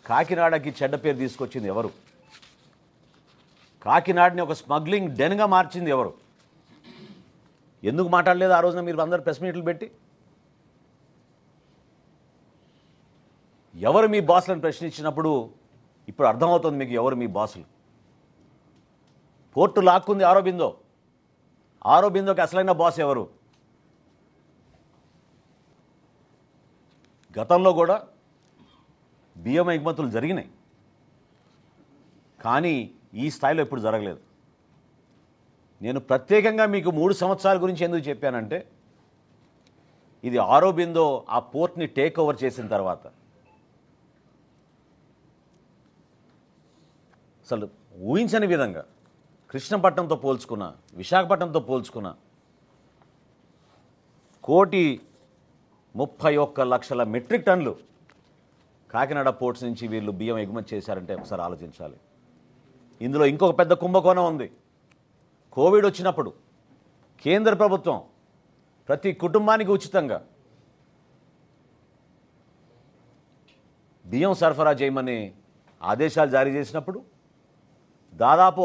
కాకినాడకి చెడ్డ పేరు తీసుకొచ్చింది ఎవరు? కాకినాడని ఒక స్మగ్లింగ్ డెన్గా మార్చింది ఎవరు? ఎందుకు మాట్లాడలేదు ఆ రోజున మీరు అందరు ప్రెస్ మీట్లు పెట్టి? ఎవరు మీ బాసులను ప్రశ్నించినప్పుడు ఇప్పుడు అర్థమవుతుంది మీకు ఎవరు మీ బాసులు. పోర్టు లాక్కుంది ఆరోబిందో. ఆరోబిందోకి అసలైన బాస్ ఎవరు? గతంలో కూడా బియ్యం ఎగుమతులు జరిగినాయి, కానీ ఈ స్థాయిలో ఇప్పుడు జరగలేదు. నేను ప్రత్యేకంగా మీకు 3 సంవత్సరాల గురించి ఎందుకు చెప్పానంటే, ఇది ఆరోబిందో ఆ పోర్ట్ని టేక్ ఓవర్ చేసిన తర్వాత అసలు ఊహించని విధంగా కృష్ణపట్నంతో పోల్చుకున్న, విశాఖపట్నంతో పోల్చుకున్న 1,31,00,000 మెట్రిక్ టన్నులు కాకినాడ పోర్ట్స్ నుంచి వీళ్ళు బియ్యం ఎగుమతి చేశారంటే ఒకసారి ఆలోచించాలి. ఇందులో ఇంకొక పెద్ద కుంభకోణం ఉంది. కోవిడ్ వచ్చినప్పుడు కేంద్ర ప్రభుత్వం ప్రతి కుటుంబానికి ఉచితంగా బియ్యం సరఫరా చేయమని ఆదేశాలు జారీ చేసినప్పుడు దాదాపు